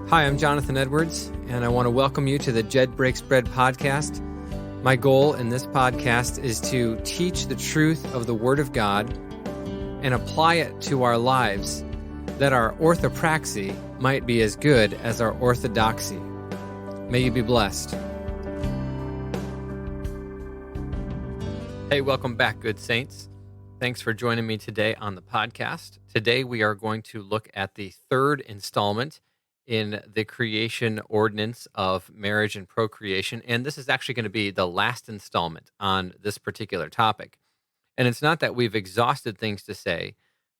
Hi, I'm Jonathan Edwards, and I want to welcome you to the Jed Breaks Bread podcast. My goal in this podcast is to teach the truth of the Word of God and apply it to our lives, that our orthopraxy might be as good as our orthodoxy. May you be blessed. Hey, welcome back, good saints. Thanks for joining me today on the podcast. Today we are going to look at the third installment in the creation ordinance of marriage and procreation. And this is actually going to be the last installment on this particular topic. And it's not that we've exhausted things to say,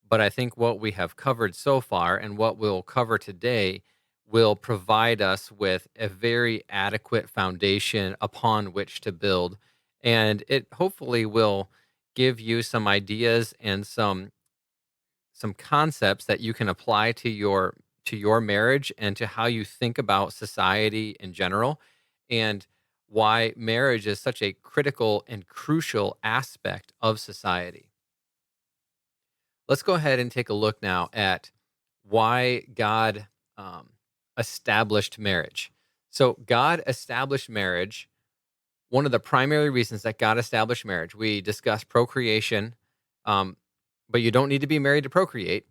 but I think what we have covered so far and what we'll cover today will provide us with a very adequate foundation upon which to build. And it hopefully will give you some ideas and some concepts that you can apply to your marriage and to how you think about society in general, and why marriage is such a critical and crucial aspect of society. Let's go ahead and take a look now at why God established marriage. So God established marriage. One of the primary reasons that God established marriage, we discussed procreation, but you don't need to be married to procreate.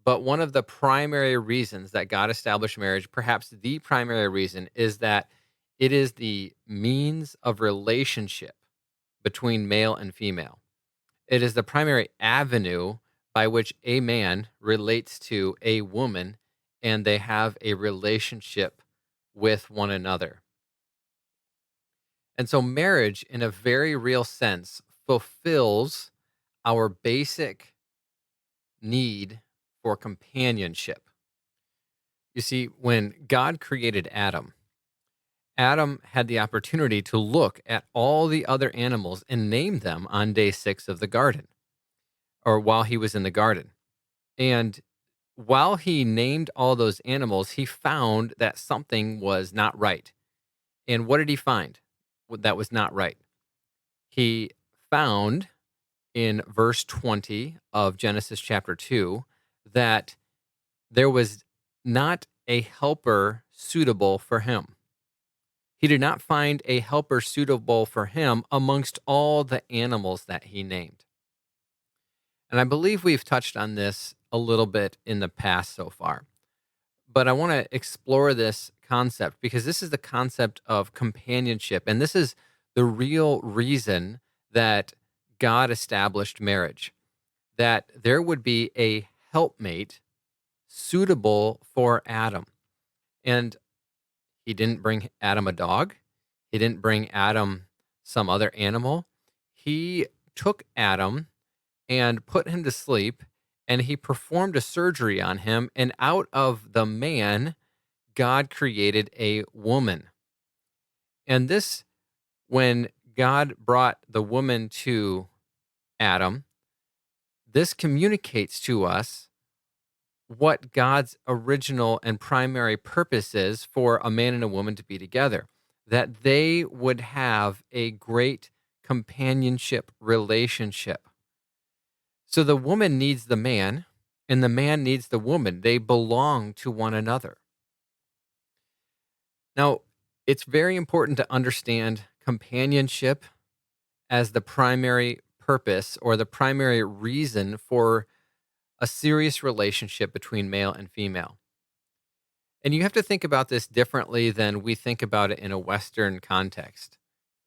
But one of the primary reasons that God established marriage, perhaps the primary reason, is that it is the means of relationship between male and female. It is the primary avenue by which a man relates to a woman and they have a relationship with one another. And so marriage, in a very real sense, fulfills our basic need for companionship. You see, when God created Adam had the opportunity to look at all the other animals and name them on day 6 of the garden, or while he was in the garden. And while he named all those animals, he found that something was not right. And what did he find that was not right? He found in verse 20 of Genesis chapter 2 that there was not a helper suitable for him. He did not find a helper suitable for him amongst all the animals that he named. And I believe we've touched on this a little bit in the past so far. But I want to explore this concept because this is the concept of companionship. And this is the real reason that God established marriage, that there would be a helpmate suitable for Adam. And he didn't bring Adam a dog. He didn't bring Adam some other animal. He took Adam and put him to sleep, and he performed a surgery on him. And out of the man, God created a woman. And this, when God brought the woman to Adam, this communicates to us what God's original and primary purpose is for a man and a woman to be together, that they would have a great companionship relationship. So the woman needs the man, and the man needs the woman. They belong to one another. Now, it's very important to understand companionship as the primary purpose or the primary reason for a serious relationship between male and female. And you have to think about this differently than we think about it in a Western context.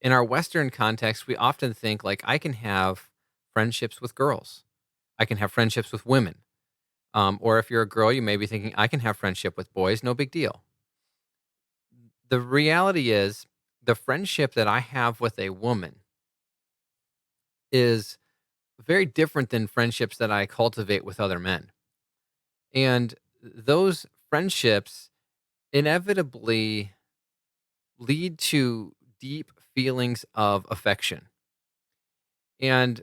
In our Western context, we often think like, I can have friendships with girls. I can have friendships with women. Or if you're a girl, you may be thinking, I can have friendship with boys, no big deal. The reality is, the friendship that I have with a woman is very different than friendships that I cultivate with other men. And those friendships inevitably lead to deep feelings of affection. And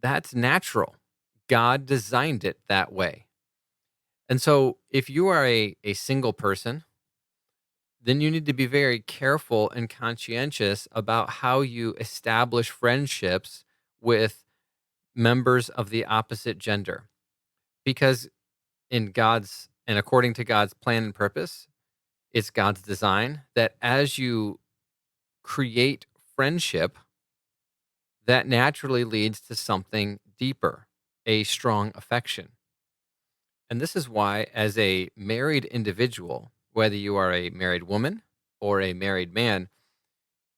that's natural. God designed it that way. And so if you are a single person, then you need to be very careful and conscientious about how you establish friendships with members of the opposite gender. Because in God's And according to God's plan and purpose, it's God's design that as you create friendship, that naturally leads to something deeper, a strong affection. And this is why, as a married individual, whether you are a married woman or a married man,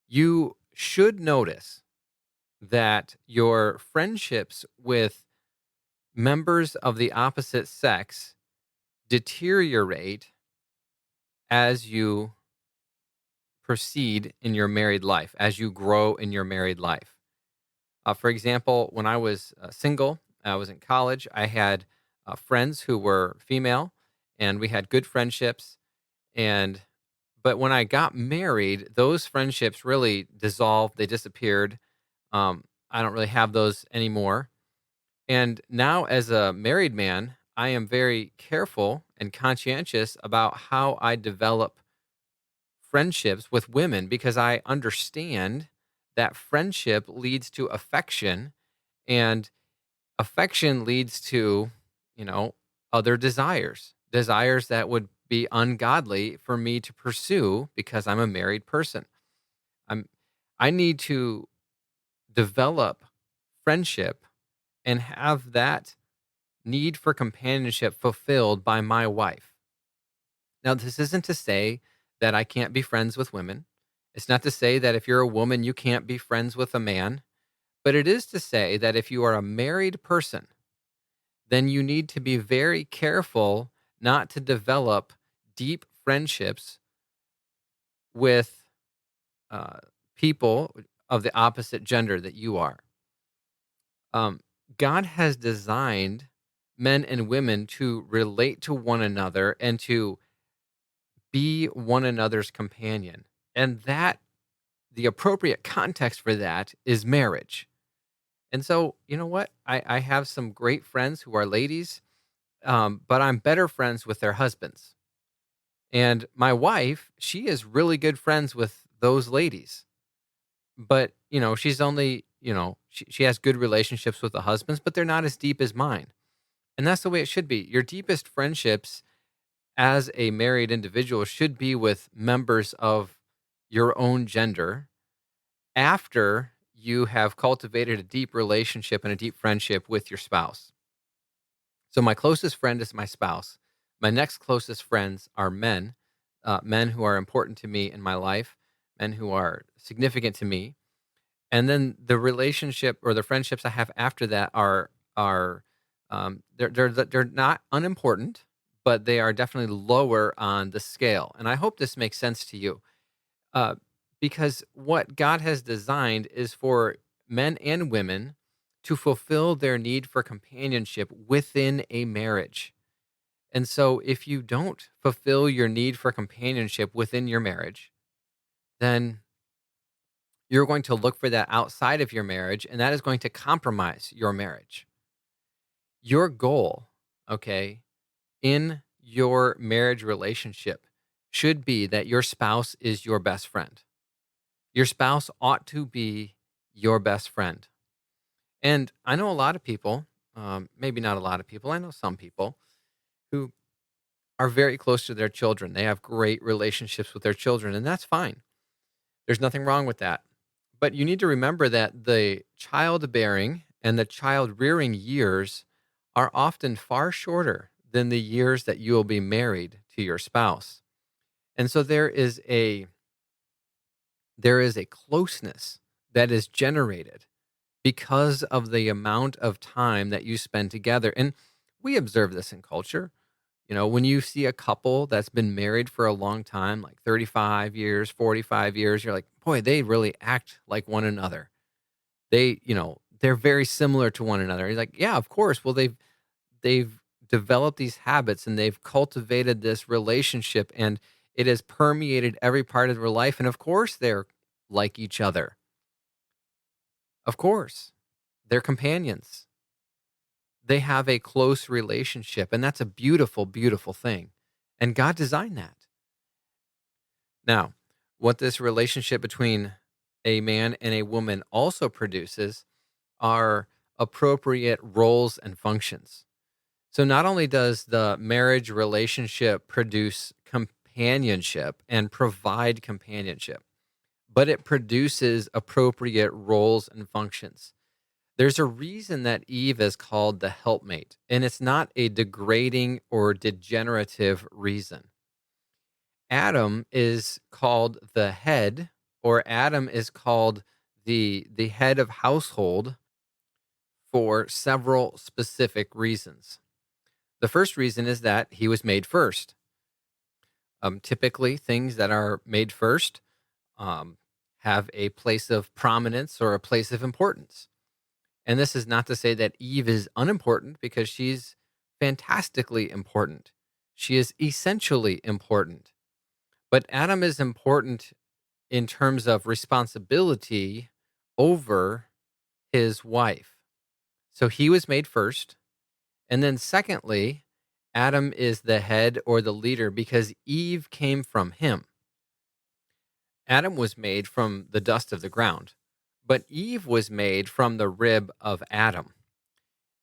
you should notice that your friendships with members of the opposite sex deteriorate as you proceed in your married life, as you grow in your married life. For example, when I was single, I was in college, I had friends who were female, and we had good friendships. And but when I got married, those friendships really dissolved, they disappeared. I don't really have those anymore. And now, as a married man, I am very careful and conscientious about how I develop friendships with women because I understand that friendship leads to affection, and affection leads to, you know, other desires that would be ungodly for me to pursue because I'm a married person. I'm I need to develop friendship and have that need for companionship fulfilled by my wife. Now, this isn't to say that I can't be friends with women. It's not to say that if you're a woman, you can't be friends with a man. But it is to say that if you are a married person, then you need to be very careful not to develop deep friendships with uh, people of the opposite gender that you are. Um, God has designed men and women to relate to one another and to be one another's companion. And that the appropriate context for that is marriage. And so, you know what? I have some great friends who are ladies, but I'm better friends with their husbands. And my wife, she is really good friends with those ladies. But, she's only, she has good relationships with the husbands, but they're not as deep as mine. And that's the way it should be. Your deepest friendships as a married individual should be with members of your own gender after you have cultivated a deep relationship and a deep friendship with your spouse. So, my closest friend is my spouse. My next closest friends are men, men who are important to me in my life, men who are significant to me. And then the relationship or the friendships I have after that are they're not unimportant, but they are definitely lower on the scale. And I hope this makes sense to you, uh, because what God has designed is for men and women to fulfill their need for companionship within a marriage. And so, if you don't fulfill your need for companionship within your marriage, then you're going to look for that outside of your marriage, and that is going to compromise your marriage. Your goal, okay, in your marriage relationship should be that your spouse is your best friend. Your spouse ought to be your best friend. And I know a lot of people, maybe not a lot of people, I know some people who are very close to their children. They have great relationships with their children, and that's fine. There's nothing wrong with that. But you need to remember that the childbearing and the child rearing years are often far shorter than the years that you will be married to your spouse. And so there is a closeness that is generated because of the amount of time that you spend together. And we observe this in culture. When you see a couple that's been married for a long time, like 35 years, 45 years, you're like, boy, they really act like one another. They're very similar to one another. You're like, yeah, of course. Well, they've developed these habits and they've cultivated this relationship and it has permeated every part of their life. And of course, they're like each other. Of course, they're companions. They have a close relationship, and that's a beautiful, beautiful thing. And God designed that. Now, what this relationship between a man and a woman also produces are appropriate roles and functions. So not only does the marriage relationship produce companionship and provide companionship, but it produces appropriate roles and functions. There's a reason that Eve is called the helpmate, and it's not a degrading or degenerative reason. Adam is called the head, or Adam is called the head of household for several specific reasons. The first reason is that he was made first. Typically, things that are made first um, have a place of prominence or a place of importance. And this is not to say that Eve is unimportant because she's fantastically important. She is essentially important. But Adam is important in terms of responsibility over his wife. So he was made first. And then, secondly, Adam is the head or the leader because Eve came from him. Adam was made from the dust of the ground, but Eve was made from the rib of Adam.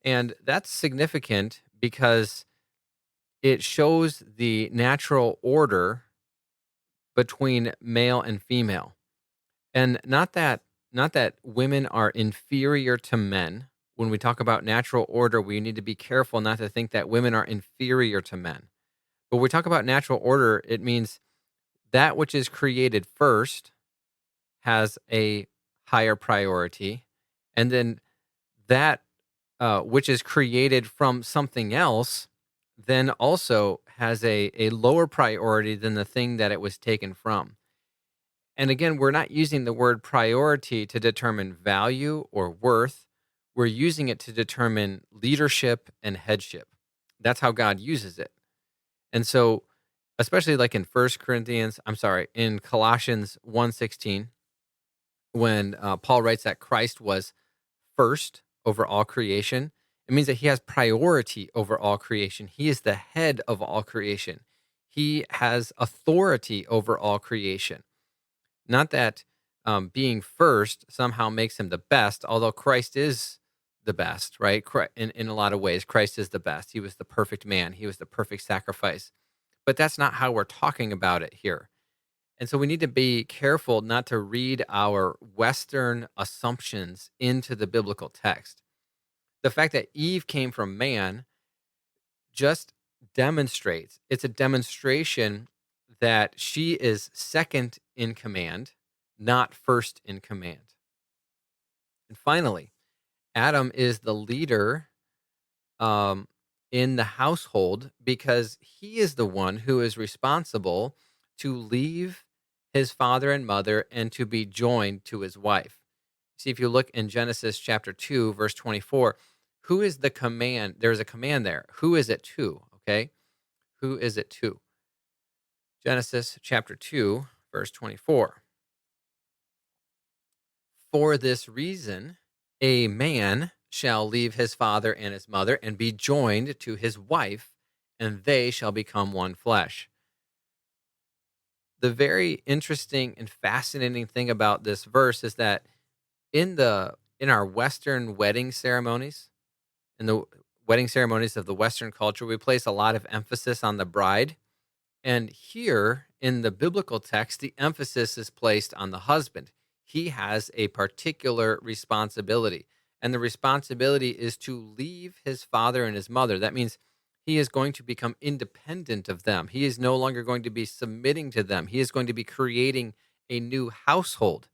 And that's significant because it shows the natural order between male and female. And not that women are inferior to men. When we talk about natural order, we need to be careful not to think that women are inferior to men. But when we talk about natural order, it means that which is created first has a higher priority, and then that which is created from something else then also has a lower priority than the thing that it was taken from. And again, we're not using the word priority to determine value or worth. We're using it to determine leadership and headship. That's how God uses it. And so, especially like in in Colossians 1:16, when Paul writes that Christ was first over all creation, it means that he has priority over all creation. He is the head of all creation. He has authority over all creation. Not that being first somehow makes him the best, although Christ is the best, right? In a lot of ways, Christ is the best. He was the perfect man, he was the perfect sacrifice. But that's not how we're talking about it here. And so we need to be careful not to read our Western assumptions into the biblical text. The fact that Eve came from man just demonstrates, it's a demonstration that she is second in command, not first in command. And finally, Adam is the leader um, in the household because he is the one who is responsible to leave his father and mother and to be joined to his wife. See, if you look in Genesis chapter 2, verse 24, who is the command? There's a command there. Who is it to? Okay. Who is it to? Genesis chapter 2, verse 24. For this reason, a man shall leave his father and his mother and be joined to his wife, and they shall become one flesh. The very interesting and fascinating thing about this verse is that in our Western wedding ceremonies, in the wedding ceremonies of the Western culture, we place a lot of emphasis on the bride. And here in the biblical text, the emphasis is placed on the husband. He has a particular responsibility, and the responsibility is to leave his father and his mother. That means he is going to become independent of them. He is no longer going to be submitting to them. He is going to be creating a new household.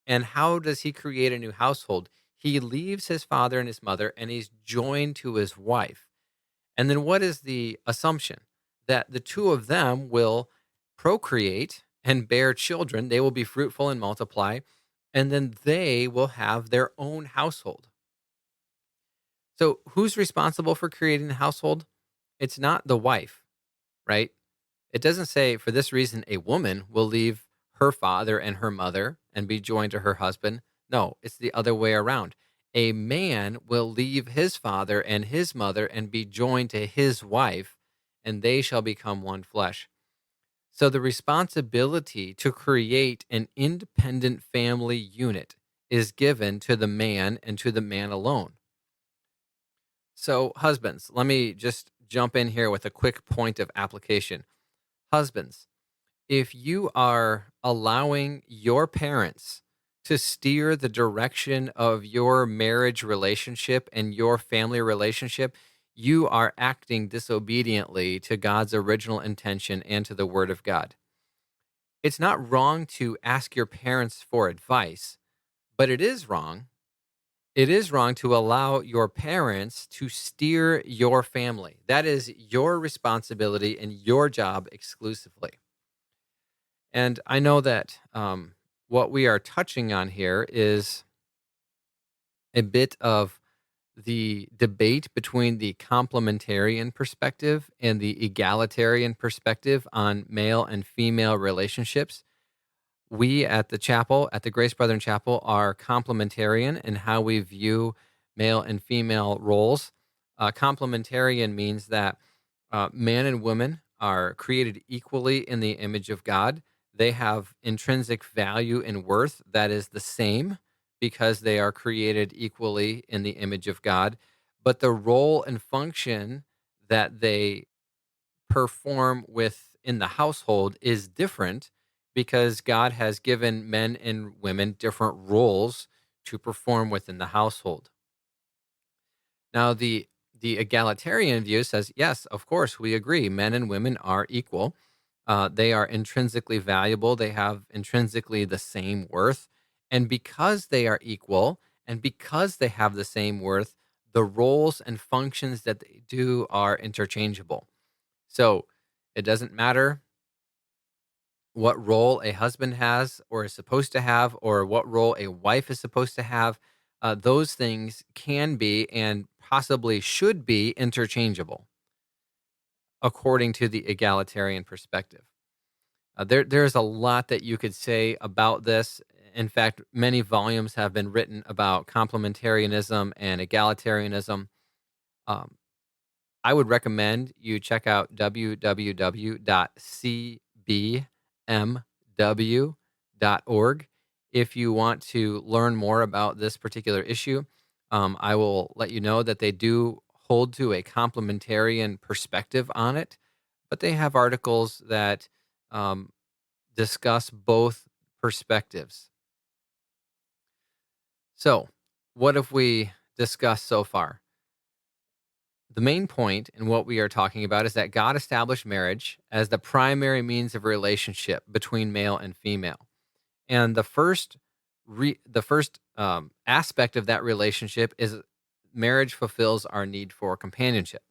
And how does he create a new household? He leaves his father and his mother and he's joined to his wife. And then what is the assumption? That the two of them will procreate and bear children. They will be fruitful and multiply. And then they will have their own household. So who's responsible for creating the household? It's not the wife, right? It doesn't say for this reason a woman will leave her father and her mother and be joined to her husband. No, it's the other way around. A man will leave his father and his mother and be joined to his wife, and they shall become one flesh. So the responsibility to create an independent family unit is given to the man and to the man alone. So, husbands, let me just jump in here with a quick point of application. Husbands, if you are allowing your parents to steer the direction of your marriage relationship and your family relationship, you are acting disobediently to God's original intention and to the Word of God. It's not wrong to ask your parents for advice, but it is wrong to allow your parents to steer your family. That is your responsibility and your job exclusively. And I know that what we are touching on here is a bit of the debate between the complementarian perspective and the egalitarian perspective on male and female relationships. We at the chapel, at the Grace Brethren Chapel, are complementarian in how we view male and female roles. Complementarian means that man and woman are created equally in the image of God. They have intrinsic value and worth that is the same because they are created equally in the image of God. But the role and function that they perform within the household is different because God has given men and women different roles to perform within the household. Now, the egalitarian view says, yes, of course, we agree. Men and women are equal. They are intrinsically valuable. They have intrinsically the same worth. And because they are equal and because they have the same worth, the roles and functions that they do are interchangeable. So it doesn't matter what role a husband has or is supposed to have, or what role a wife is supposed to have. Those things can be and possibly should be interchangeable according to the egalitarian perspective. There's a lot that you could say about this. In fact, many volumes have been written about complementarianism and egalitarianism. Um, I would recommend you check out www.cbmw.org if you want to learn more about this particular issue. I will let you know that they do hold to a complementarian perspective on it, but they have articles that um, discuss both perspectives. So, what have we discussed so far? The main point in what we are talking about is that God established marriage as the primary means of relationship between male and female. And the first aspect of that relationship is marriage fulfills our need for companionship.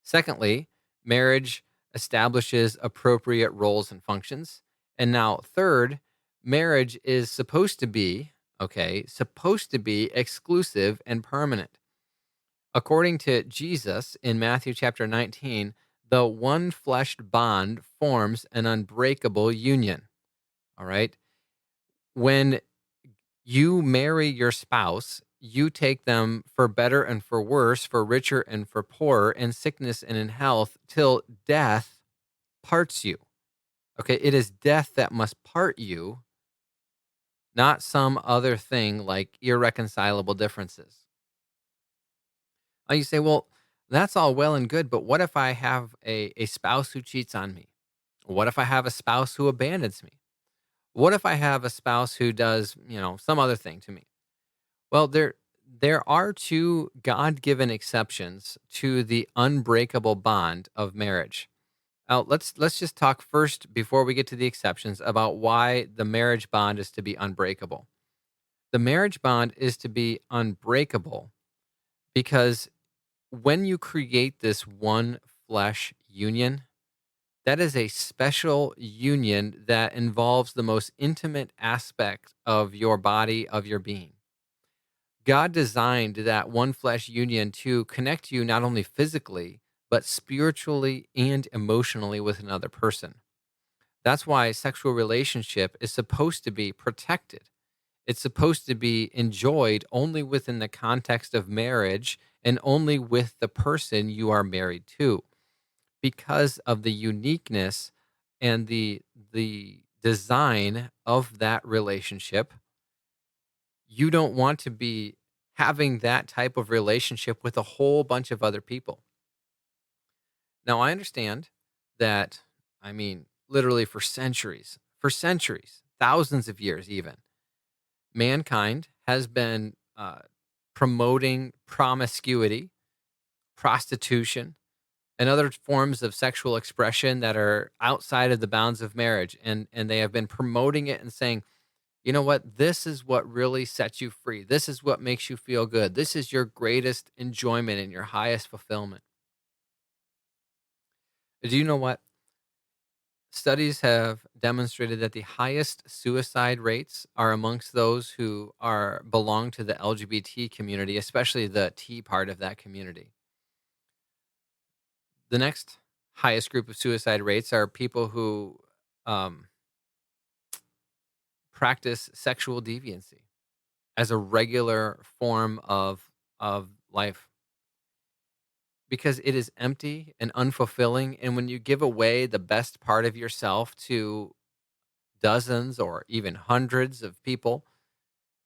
Secondly, marriage establishes appropriate roles and functions. And now, third, marriage is supposed to be exclusive and permanent. According to Jesus in Matthew chapter 19, the one fleshed bond forms an unbreakable union. All right. When you marry your spouse, you take them for better and for worse, for richer and for poorer, in sickness and in health, till death parts you. Okay. It is death that must part you, not some other thing like irreconcilable differences. You say, well, that's all well and good, but what if I have a spouse who cheats on me? What if I have a spouse who abandons me? What if I have a spouse who does, some other thing to me? Well, there are two God-given exceptions to the unbreakable bond of marriage. Now, let's just talk first before we get to the exceptions about why the marriage bond is to be unbreakable. The marriage bond is to be unbreakable because when you create this one flesh union, that is a special union that involves the most intimate aspect of your body, of your being. God designed that one flesh union to connect you not only physically, but spiritually and emotionally with another person. That's why sexual relationship is supposed to be protected. It's supposed to be enjoyed only within the context of marriage and only with the person you are married to, because of the uniqueness and the design of that relationship. You don't want to be having that type of relationship with a whole bunch of other people. Now, I understand that, I mean, literally for centuries, thousands of years even, mankind has been promoting promiscuity, prostitution, and other forms of sexual expression that are outside of the bounds of marriage. And they have been promoting it and saying, you know what, this is what really sets you free. This is what makes you feel good. This is your greatest enjoyment and your highest fulfillment. Do you know what? Studies have demonstrated that the highest suicide rates are amongst those who are belong to the LGBT community, especially the T part of that community. The next highest group of suicide rates are people who um, practice sexual deviancy as a regular form of life, because it is empty and unfulfilling. And when you give away the best part of yourself to dozens or even hundreds of people,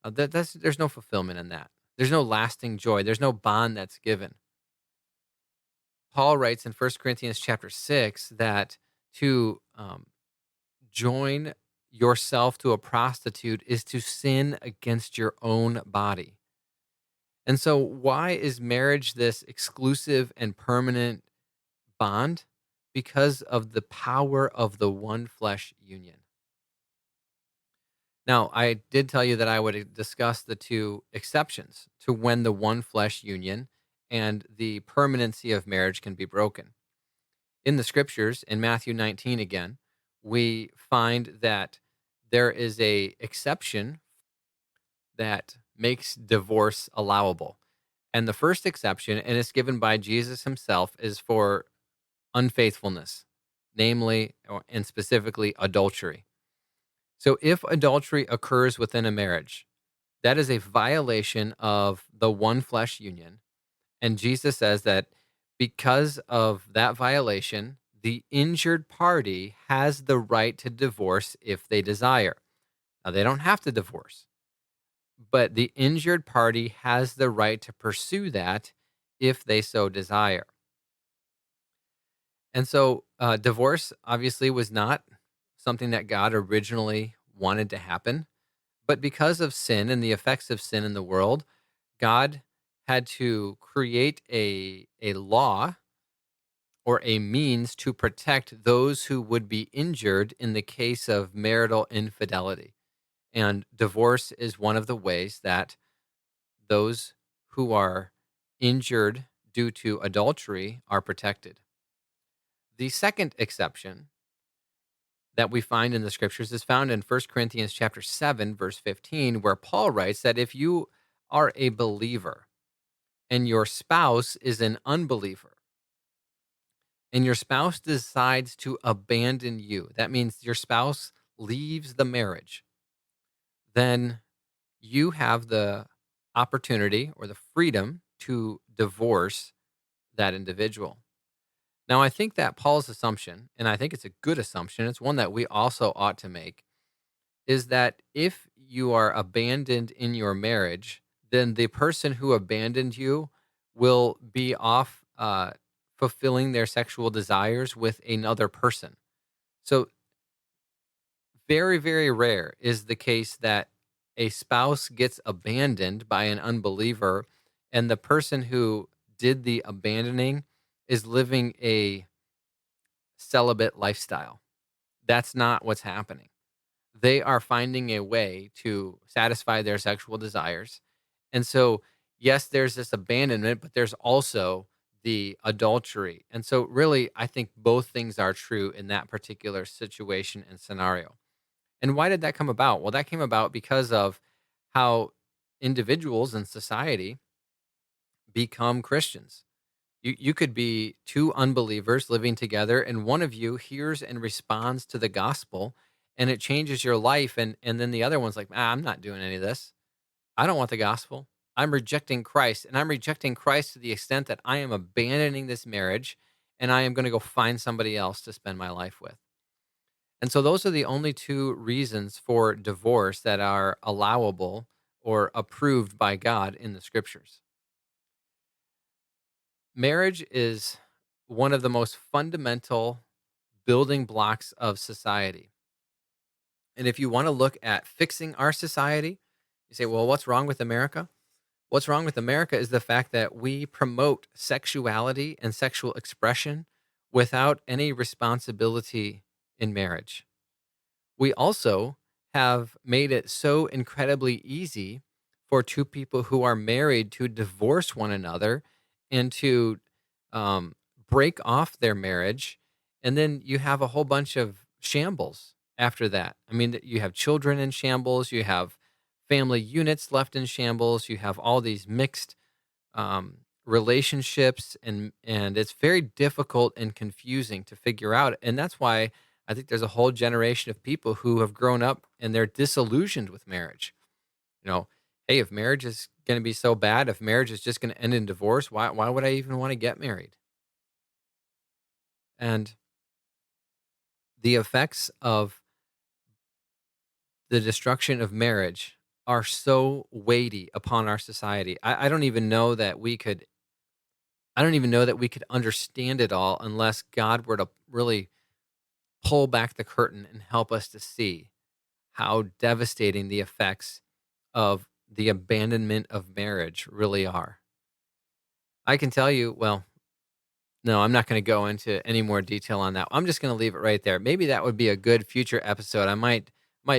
there's no fulfillment in that. There's no lasting joy. There's no bond that's given. Paul writes in 1 Corinthians chapter 6 that to join yourself to a prostitute is to sin against your own body. And so, why is marriage this exclusive and permanent bond? Because of the power of the one flesh union. Now, I did tell you that I would discuss the two exceptions to when the one flesh union and the permanency of marriage can be broken. In the scriptures, in Matthew 19 again, we find that there is a exception that makes divorce allowable. And the first exception, and it's given by Jesus himself, is for unfaithfulness, namely and specifically adultery. So if adultery occurs within a marriage, that is a violation of the one flesh union. And Jesus says that because of that violation, the injured party has the right to divorce if they desire. Now, they don't have to divorce, but the injured party has the right to pursue that if they so desire. And so, divorce obviously was not something that God originally wanted to happen. But because of sin and the effects of sin in the world, God had to create a law or a means to protect those who would be injured in the case of marital infidelity. And divorce is one of the ways that those who are injured due to adultery are protected. The second exception that we find in the scriptures is found in 1 Corinthians chapter 7, verse 15, where Paul writes that if you are a believer and your spouse is an unbeliever and your spouse decides to abandon you, that means your spouse leaves the marriage, then you have the opportunity or the freedom to divorce that individual. Now, I think that Paul's assumption, and I think it's a good assumption, it's one that we also ought to make, is that if you are abandoned in your marriage, then the person who abandoned you will be off fulfilling their sexual desires with another person. So, very, very rare is the case that a spouse gets abandoned by an unbeliever and the person who did the abandoning is living a celibate lifestyle. That's not what's happening. They are finding a way to satisfy their sexual desires. And so, yes, there's this abandonment, but there's also the adultery. And so, really, I think both things are true in that particular situation and scenario. And why did that come about? Well, that came about because of how individuals in society become Christians. You could be two unbelievers living together, and one of you hears and responds to the gospel, and it changes your life. And then the other one's like, I'm not doing any of this. I don't want the gospel. I'm rejecting Christ, and I'm rejecting Christ to the extent that I am abandoning this marriage, and I am going to go find somebody else to spend my life with. And so those are the only two reasons for divorce that are allowable or approved by God in the scriptures. Marriage is one of the most fundamental building blocks of society. And if you want to look at fixing our society, you say, well, what's wrong with America? What's wrong with America is the fact that we promote sexuality and sexual expression without any responsibility in marriage. We also have made it so incredibly easy for two people who are married to divorce one another and to um, break off their marriage. And then you have a whole bunch of shambles after that. I mean, you have children in shambles, you have family units left in shambles, you have all these mixed relationships, and it's very difficult and confusing to figure out. And that's why I think there's a whole generation of people who have grown up and they're disillusioned with marriage. You know, hey, if marriage is going to be so bad, if marriage is just going to end in divorce, why would I even want to get married? And the effects of the destruction of marriage are so weighty upon our society. I don't even know that we could. I don't even know that we could understand it all unless God were to really pull back the curtain and help us to see how devastating the effects of the abandonment of marriage really are. I can tell you, well, no, I'm not going to go into any more detail on that. I'm just going to leave it right there. Maybe that would be a good future episode. I might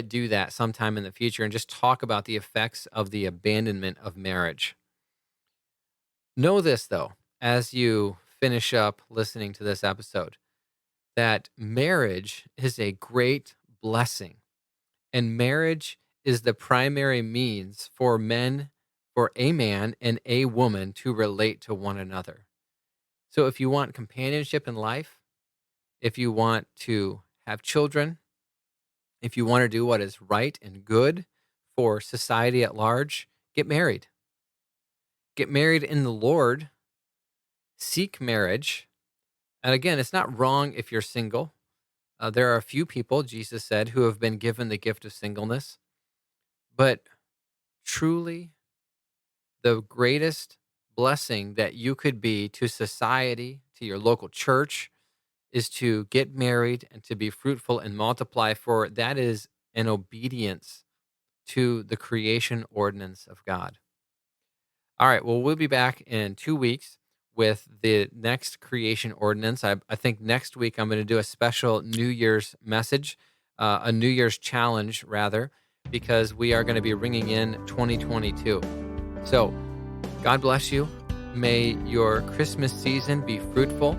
do that sometime in the future and just talk about the effects of the abandonment of marriage. Know this though, as you finish up listening to this episode, that marriage is a great blessing. And marriage is the primary means for a man and a woman to relate to one another. So if you want companionship in life, if you want to have children, if you want to do what is right and good for society at large, get married. Get married in the Lord. Seek marriage. And again, it's not wrong if you're single. There are a few people, Jesus said, who have been given the gift of singleness. But truly, the greatest blessing that you could be to society, to your local church, is to get married and to be fruitful and multiply, for that is an obedience to the creation ordinance of God. All right, well, we'll be back in 2 weeks with the next creation ordinance. I think next week I'm going to do a special New Year's message, a New Year's challenge, rather, because we are going to be ringing in 2022. So, God bless you. May your Christmas season be fruitful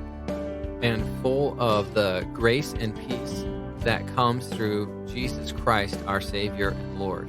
and full of the grace and peace that comes through Jesus Christ, our Savior and Lord.